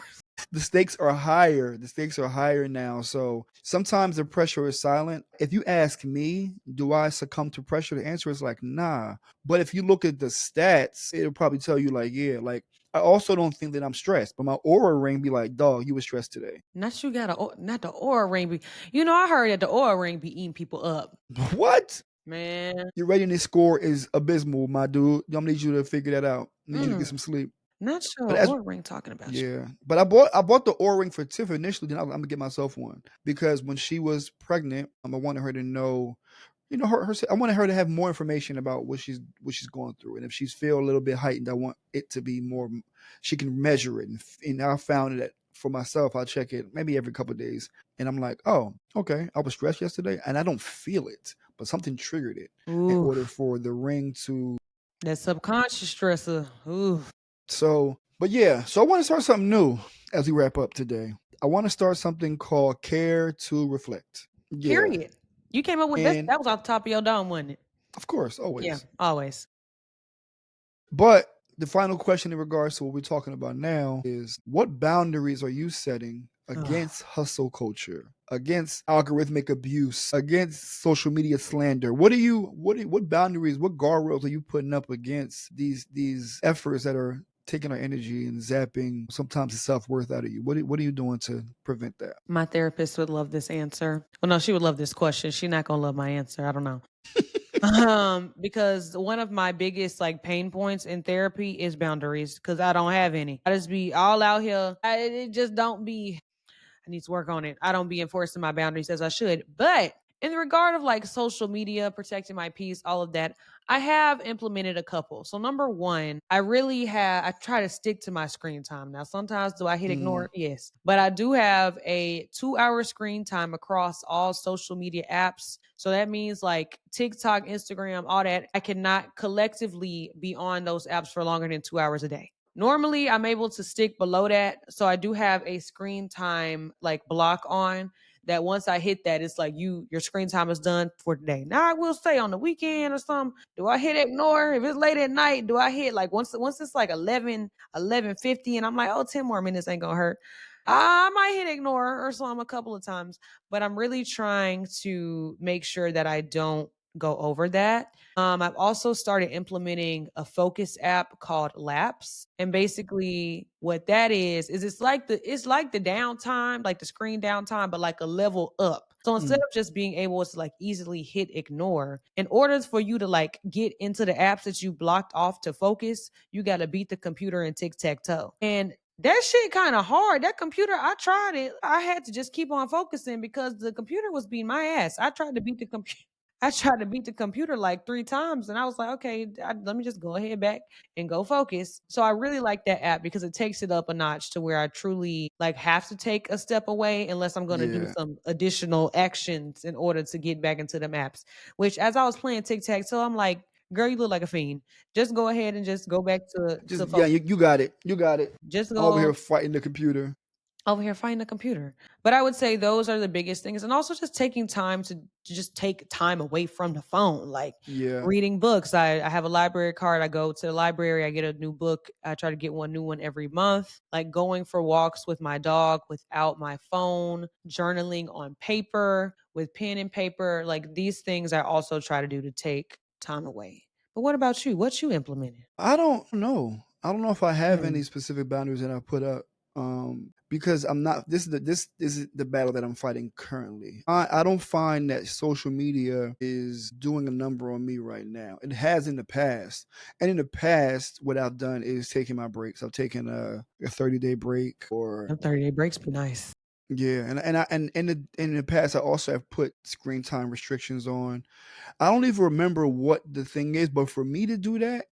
S1: the stakes are higher. The stakes are higher now. So sometimes the pressure is silent. If you ask me, do I succumb to pressure? The answer is like, nah. But if you look at the stats, it'll probably tell you like, yeah, like I also don't think that I'm stressed, but my aura ring be like, dog, you were stressed today.
S2: Not you got not the aura ring be. I heard that the aura ring be eating people up,
S1: What?
S2: man.
S1: Your readiness score is abysmal, my dude. I'm gonna need you to figure that out. I need you to get
S2: Mm,
S1: some sleep.
S2: not sure
S1: But as
S2: aura ring talking about you.
S1: yeah, but I bought the Oura ring for Tiff initially. Then I'm gonna get myself one because when she was pregnant, I wanted her to know, I wanted her to have more information about what she's going through, and if she's feel a little bit heightened, I want it to be more. She can measure it, and I found that for myself. I check it maybe every couple of days, and I'm like, oh, okay. I was stressed yesterday, and I don't feel it, but something triggered it in
S2: Ooh,
S1: order for the ring to.
S2: that subconscious stressor. Ooh,
S1: So, but yeah, so I want to start something new as we wrap up today. I want to start something called Care to Reflect. Yeah.
S2: period. You came up with this.
S1: And
S2: That was off the top of your dome, wasn't it?
S1: of course,
S2: Yeah,
S1: always.
S2: always.
S1: But the final question in regards to what we're talking about now is what boundaries are you setting
S2: Ugh.
S1: against hustle culture, against algorithmic abuse, against social media slander? What boundaries, what guardrails are you putting up against these efforts that are taking our energy and zapping sometimes the self-worth out of you? What are you doing to prevent that?
S2: My therapist would love this answer. Well, no, she would love this question. She's not gonna love my answer. I don't know. Because one of my biggest like pain points in therapy is boundaries because I don't have any. I just be all out here. It just don't be. I need to work on it. I don't be enforcing my boundaries as I should. But in the regard of like social media, protecting my peace, all of that, I have implemented a couple. So number one, I try to stick to my screen time. Now, sometimes do I hit
S1: Mm,
S2: ignore? Yes. But I do have a 2 hour screen time across all social media apps. So that means like TikTok, Instagram, all that. I cannot collectively be on those apps for longer than 2 hours a day. Normally, I'm able to stick below that. So I do have a screen time like block on that once I hit that, it's like your screen time is done for today. Now I will say on the weekend or something, do I hit ignore? If it's late at night, do I hit like once it's like 11:50 and I'm like, oh, 10 more minutes ain't gonna hurt. I might hit ignore or something a couple of times, but I'm really trying to make sure that I don't go over that. I've also started implementing a focus app called Laps, and basically what that is it's like the downtime, like the screen downtime, but like a level up. So instead
S1: mm,
S2: of just being able to like easily hit ignore, in order for you to like get into the apps that you blocked off to focus, you got to beat the computer in tic tac toe. And that shit kind of hard. That computer, I tried it. I had to just keep on focusing because the computer was beating my ass. I tried to beat the computer. I tried to beat the computer like 3 times, and I was like, "Okay, let me just go ahead back and go focus." So I really like that app because it takes it up a notch to where I truly, like, have to take a step away unless I'm gonna do
S1: yeah.
S2: some additional actions in order to get back into them apps, which as I was playing Tic-Tac-Toe, I'm like, "Girl, you look like a fiend. Just go ahead and just go back to
S1: Just yeah,
S2: focus.
S1: you got it. You got it.
S2: Just
S1: I'm over
S2: go
S1: here fighting the computer.
S2: over here fighting the computer." But I would say those are the biggest things. And also just taking time to just take time away from the phone, like
S1: Yeah.
S2: reading books. I have a library card. I go to the library, I get a new book. I try to get one new one every month. Like going for walks with my dog without my phone, journaling on paper with pen and paper. Like these things I also try to do to take time away. But what about you? What you implemented?
S1: I don't know. I don't know if I have any
S2: Mm,
S1: specific boundaries that I put up. Because I'm not. This is the battle that I'm fighting currently. I don't find that social media is doing a number on me right now. It has in the past, and in the past, what I've done is taking my breaks. I've taken a 30-day break, or
S2: them 30-day breaks be nice.
S1: Yeah, and in the past I also have put screen time restrictions on. I don't even remember what the thing is, but for me to do that,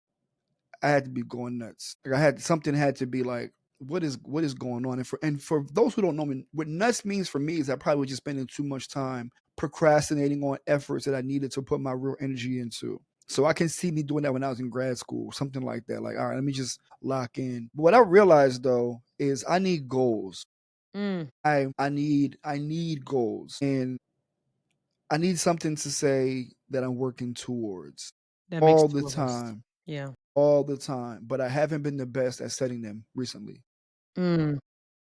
S1: I had to be going nuts. Like I had something had to be like, what is going on? And for those who don't know me, what nuts means for me is I probably was just spending too much time procrastinating on efforts that I needed to put my real energy into. So I can see me doing that when I was in grad school, something like that. Like, all right, let me just lock in. But what I realized though is I need goals.
S2: Mm,
S1: I need goals, and I need something to say that I'm working towards
S2: that makes
S1: all the
S2: two of us.
S1: time,
S2: Yeah.
S1: all the time. But I haven't been the best at setting them recently.
S2: Mm,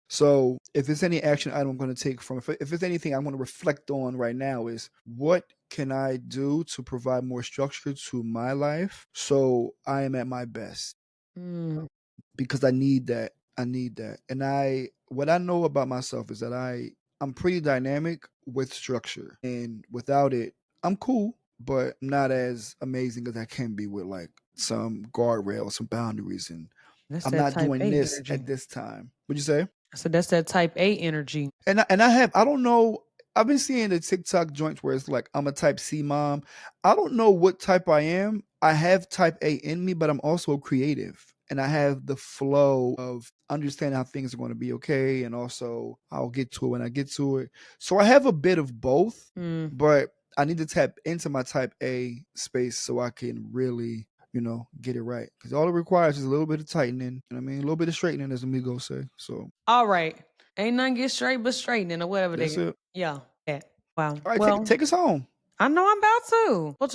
S1: So if there's any action item I'm going to take from, if there's anything I want to reflect on right now, is what can I do to provide more structure to my life so I am at my best?
S2: mm.
S1: Because I need that. I need that. And what I know about myself is that I'm pretty dynamic with structure. And without it, I'm cool, but I'm not as amazing as I can be with like some guardrails, some boundaries, and
S2: That's
S1: I'm
S2: that
S1: not
S2: type
S1: doing
S2: A
S1: this
S2: energy.
S1: at this time. What'd you say?
S2: I said that's that type A energy.
S1: And I don't know. I've been seeing the TikTok joints where it's like I'm a type C mom. I don't know what type I am. I have type A in me, but I'm also creative. And I have the flow of understanding how things are going to be okay. And also I'll get to it when I get to it. So I have a bit of both,
S2: Mm.
S1: but I need to tap into my type A space so I can really, get it right. Because all it requires is a little bit of tightening. You know what I mean? A little bit of straightening, as amigos say. So
S2: All right. Ain't nothing get straight but straightening or whatever they
S1: that's
S2: get.
S1: it.
S2: Yeah. Yeah. Wow.
S1: All right, take
S2: Well,
S1: take us home.
S2: I know I'm about to. Well,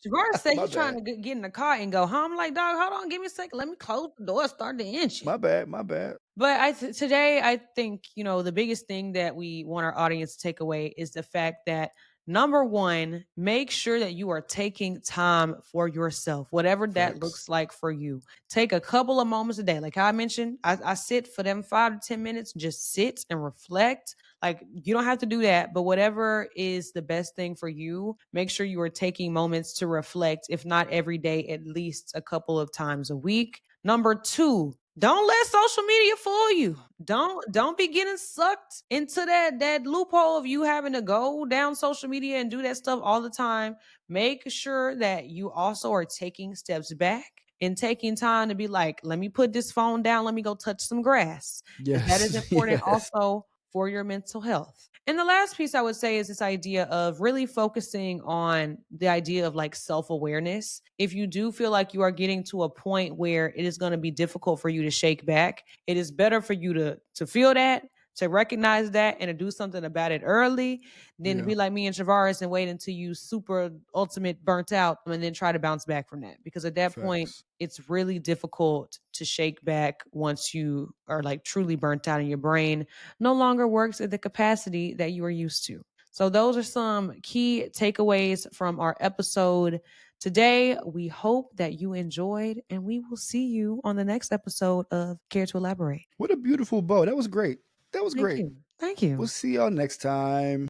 S2: Travarus said
S1: My
S2: he trying
S1: bad.
S2: to get in the car and go home. I'm like, dog, hold on, give me a second. Let me close the door, start the engine.
S1: My bad. My bad.
S2: But today I think the biggest thing that we want our audience to take away is the fact that number one, make sure that you are taking time for yourself, whatever that
S1: Facts.
S2: looks like for you. Take a couple of moments a day, like how I mentioned. I sit for them 5 to 10 minutes, just sit and reflect. Like you don't have to do that, but whatever is the best thing for you, make sure you are taking moments to reflect. If not every day, at least a couple of times a week. Number two, don't let social media fool you. Don't be getting sucked into that loophole of you having to go down social media and do that stuff all the time. Make sure that you also are taking steps back and taking time to be like, let me put this phone down, let me go touch some grass. Because that is
S1: Yes.
S2: important
S1: Yes.
S2: also for your mental health. And the last piece I would say is this idea of really focusing on the idea of like self awareness. If you do feel like you are getting to a point where it is going to be difficult for you to shake back, it is better for you to feel that, to recognize that, and to do something about it early than to
S1: Yeah.
S2: be like me and Travaris and wait until you super ultimate burnt out and then try to bounce back from that. Because at that point,
S1: Facts.
S2: it's really difficult to shake back once you are like truly burnt out and your brain no longer works at the capacity that you are used to. So, those are some key takeaways from our episode today. We hope that you enjoyed, and we will see you on the next episode of Care to Elaborate.
S1: What a beautiful bow. That was great. That was
S2: Thank
S1: great.
S2: you. Thank
S1: We'll
S2: you.
S1: see y'all next time.